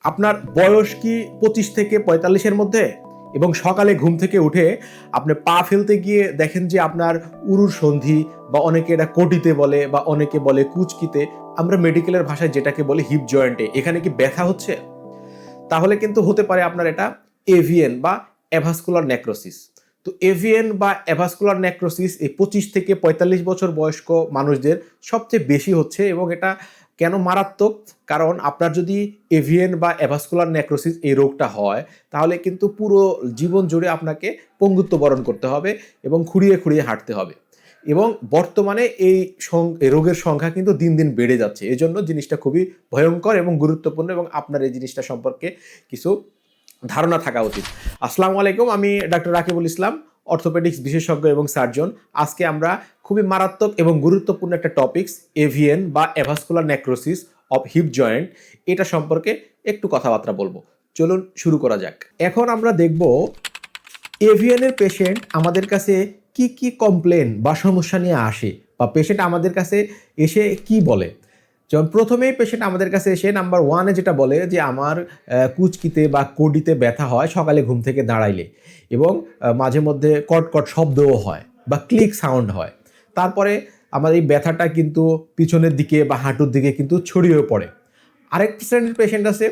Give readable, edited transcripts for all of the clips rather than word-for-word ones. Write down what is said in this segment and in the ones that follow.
আপনার বয়স কি 25 থেকে 45-এর মধ্যে এবং সকালে ঘুম থেকে উঠে আপনি পা ফেলতে গিয়ে দেখেন যে আপনার উরুর সন্ধি বা অনেকে এটা কোটিতে বলে বা অনেকে বলে কুচকিতে, আমরা মেডিকেলের ভাষায় যেটাকে বলি হিপ জয়েন্টে, এখানে কি ব্যথা হচ্ছে? তাহলে কিন্তু হতে পারে আপনার এটা এভিএন বা অ্যাভাস্কুলার নেক্রোসিস। তো এভিএন বা অ্যাভাস্কুলার নেক্রোসিস এই 25 থেকে 45 বছর বয়স্ক মানুষদের সবচেয়ে বেশি হচ্ছে। এবং এটা কেন মারাত্মক? কারণ আপনার যদি এভিএন বা অ্যাভাস্কুলার নেক্রোসিস এই রোগটা হয়, তাহলে কিন্তু পুরো জীবন জুড়ে আপনাকে পঙ্গুত্ব বরণ করতে হবে এবং খুঁড়িয়ে খুঁড়িয়ে হাঁটতে হবে। এবং বর্তমানে এই রোগের সংখ্যা কিন্তু দিন দিন বেড়ে যাচ্ছে। এজন্য জিনিসটা খুবই ভয়ঙ্কর এবং গুরুত্বপূর্ণ, এবং আপনার এই জিনিসটা সম্পর্কে কিছু ধারণা থাকা উচিত। আসসালামু আলাইকুম, আমি ডাক্তার রাকিবুল ইসলাম, অর্থোপেডিক্স বিশেষজ্ঞ এবং সার্জন। আজকে আমরা খুবই মারাত্মক এবং গুরুত্বপূর্ণ একটা টপিকস, এভিএন বা অ্যাভাস্কুলার নেক্রোসিস অফ হিপ জয়েন্ট, এটা সম্পর্কে একটু কথাবার্তা বলবো। চলুন শুরু করা যাক। এখন আমরা দেখব এভিএনের পেশেন্ট আমাদের কাছে কি কি কমপ্লেন বা সমস্যা নিয়ে আসে, বা পেশেন্ট আমাদের কাছে এসে কি বলে। যেমন প্রথমেই পেশেন্ট আমাদের কাছে এসে নাম্বার 1-এ যেটা বলে যে আমার কুচকিতে বা কোডিতে ব্যথা হয় সকালে ঘুম থেকে দাঁড়াইলে, এবং মাঝে মধ্যে কটকট শব্দও হয় বা ক্লিক সাউন্ড হয়। তারপরে আমার এই ব্যথাটা কিন্তু পিছনের দিকে বা হাঁটুর দিকে কিন্তু ছড়িয়ে পড়ে। আরেক শ্রেণীর পেশেন্ট আছে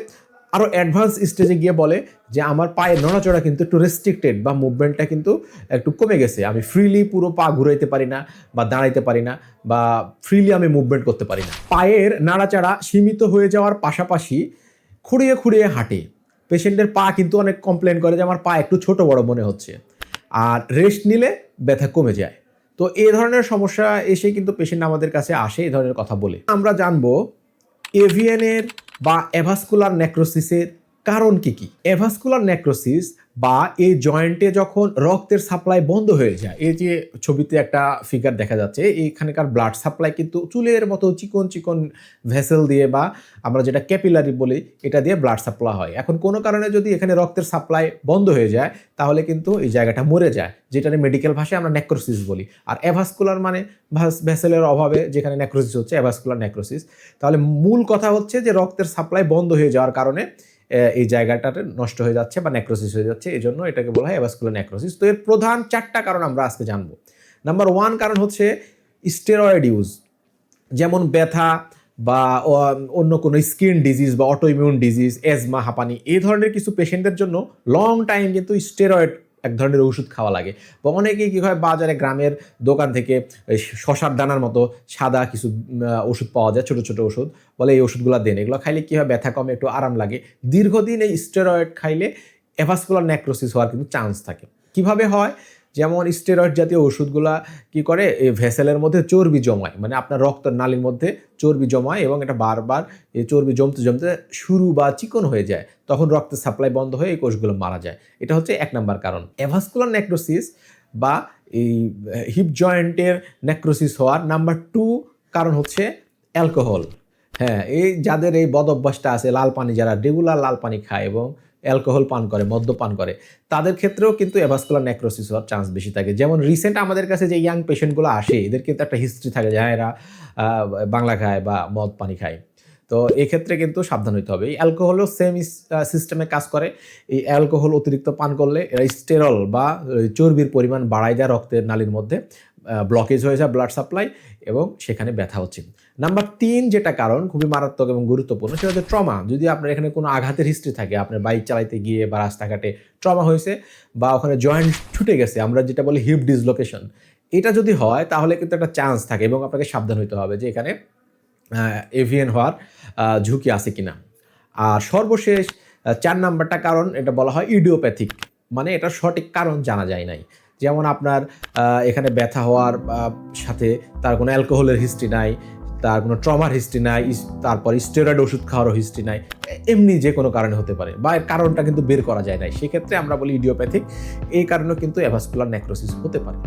আরও অ্যাডভান্স স্টেজে গিয়ে বলে যে আমার পায়ের নড়াচড়া কিন্তু একটু রেস্ট্রিক্টেড বা মুভমেন্টটা কিন্তু একটু কমে গেছে, আমি ফ্রিলি পুরো পা ঘুরাইতে পারি না বা দাঁড়াইতে পারি না বা ফ্রিলি আমি মুভমেন্ট করতে পারি না। পায়ের নাড়াচাড়া সীমিত হয়ে যাওয়ার পাশাপাশি খুঁড়িয়ে খুঁড়িয়ে হাঁটে। পেশেন্টের পা কিন্তু অনেক কমপ্লেন করে যে আমার পা একটু ছোট বড় মনে হচ্ছে, আর রেস্ট নিলে ব্যথা কমে যায়। তো এই ধরনের সমস্যা এসে কিন্তু পেশেন্ট আমাদের কাছে আসে এই ধরনের কথা বলে। আমরা জানবো এভিএনের বা অ্যাভাস্কুলার নেক্রোসিসের কারণ কি কি। অ্যাভাস্কুলার নেক্রোসিস বা এই জয়েন্টে যখন রক্তের সাপ্লাই বন্ধ হয়ে যায়, এই যে ছবিতে একটা ফিগার দেখা যাচ্ছে, এইখানকার ব্লাড সাপ্লাই কিন্তু চুলের মতো চিকন চিকন ভেসেল দিয়ে বা আমরা যেটা ক্যাপিলারি বলি এটা দিয়ে ব্লাড সাপ্লাই হয়। এখন কোনো কারণে যদি এখানে রক্তের সাপ্লাই বন্ধ হয়ে যায়, তাহলে কিন্তু এই জায়গাটা মরে যায়, যেটা মেডিকেল ভাষায় আমরা নেক্রোসিস বলি। আর অ্যাভাস্কুলার মানে ভেসেলের অভাবে যেখানে নেক্রোসিস হচ্ছে, অ্যাভাস্কুলার নেক্রোসিস। তাহলে মূল কথা হচ্ছে যে রক্তের সাপ্লাই বন্ধ হয়ে যাওয়ার কারণে এই জায়গাটাতে নষ্ট হয়ে যাচ্ছে বা নেক্রোসিস হয়ে যাচ্ছে, এই জন্য এটাকে বলা হয় অ্যাভাস্কুলার নেক্রোসিস। তো এর প্রধান 4টা কারণ আমরা আজকে জানবো। নাম্বার 1 কারণ হচ্ছে স্টেরয়েড ইউজ, যেমন ব্যথা বা অন্য কোনো স্কিন ডিজিজ বা অটোইমিউন ডিজিজ, এজমা, হাঁপানি, এই ধরনের কিছু পেশেন্টদের জন্য লং টাইম কিন্তু স্টেরয়েড এক ধরনের ওষুধ খাওয়া লাগে। বা অনেকেই কী হয়, বাজারে গ্রামের দোকান থেকে শশার দানার মতো সাদা কিছু ওষুধ পাওয়া যায়, ছোটো ছোটো ওষুধ, বলে এই ওষুধগুলো দেন, এগুলো খাইলে কী হয়, ব্যথা কমে, একটু আরাম লাগে। দীর্ঘদিন এই স্টেরয়েড খাইলে অ্যাভাস্কুলার নেক্রোসিস হওয়ার কিন্তু চান্স থাকে। কিভাবে হয়? যেমন স্টেরয়েড জাতীয় ওষুধগুলা কি করে, এই ভেসেলের মধ্যে চর্বি জমায়, মানে আপনার রক্ত নালীর মধ্যে চর্বি জমায়, এবং এটা বারবার এই চর্বি জমতে জমতে শুরু বা চিকন হয়ে যায়, তখন রক্তের সাপ্লাই বন্ধ হয়ে এই কোষগুলো মারা যায়। এটা হচ্ছে 1 নাম্বার কারণ। অ্যাভাস্কুলার নেক্রোসিস বা এই হিপ জয়েন্টের নেক্রোসিস হওয়ার নাম্বার 2 কারণ হচ্ছে অ্যালকোহল। হ্যাঁ, এই যাদের এই বদ অভ্যাসটা আছে, লাল পানি, যারা রেগুলার লাল পানি খায় এবং অ্যালকোহল পান করে, মদ্যপান করে, তাদের ক্ষেত্রেও কিন্তু অ্যাভাস্কুলার নেক্রোসিস হওয়ার চান্স বেশি থাকে। যেমন রিসেন্ট আমাদের কাছে যে ইয়াং পেশেন্টগুলো আসে, এদের কিন্তু একটা হিস্ট্রি থাকে যে এরা বাংলা খায় বা মদ পানি খায়। তো এক্ষেত্রে কিন্তু সাবধান হতে হবে। এই অ্যালকোহলও সেম সিস্টেমে কাজ করে। এই অ্যালকোহল অতিরিক্ত পান করলে এরা স্টেরল বা চর্বির পরিমাণ বাড়ায় দেয় রক্তের নালীর মধ্যে, ব্লকেজ হয়ে যায় ব্লাড সাপ্লাই, এবং সেখানে ব্যথা হচ্ছে। নাম্বার 3 যেটা কারণ খুবই মারাত্মক এবং গুরুত্বপূর্ণ, সেটা হচ্ছে ট্রমা। যদি আপনার এখানে কোনো আঘাতের হিস্ট্রি থাকে, আপনার বাইক চালাইতে গিয়ে বা রাস্তাঘাটে ট্রমা হয়েছে, বা ওখানে জয়েন্ট ছুটে গেছে, আমরা যেটা বলি হিপ ডিসলোকেশন, এটা যদি হয় তাহলে কিন্তু একটা চান্স থাকে, এবং আপনাকে সাবধান হতে হবে যে এখানে এভিএন হওয়ার ঝুঁকি আছে কিনা। আর সর্বশেষ 4 নাম্বারটা কারণ, এটা বলা হয় ইডিওপ্যাথিক, মানে এটার সঠিক কারণ জানা যায় নাই। যেমন আপনার এখানে ব্যথা হওয়ার সাথে তার কোনো অ্যালকোহলের হিস্ট্রি নাই, তার কোনো ট্রমার হিস্ট্রি নাই, তারপর স্টেরয়েড ওষুধ খাওয়ারও হিস্ট্রি নাই, এমনি যে কোনো কারণে হতে পারে, বা এর কারণটা কিন্তু বের করা যায় নাই। সেক্ষেত্রে আমরা বলি ইডিওপ্যাথিক। এই কারণেও কিন্তু অ্যাভাস্কুলার নেক্রোসিস হতে পারে।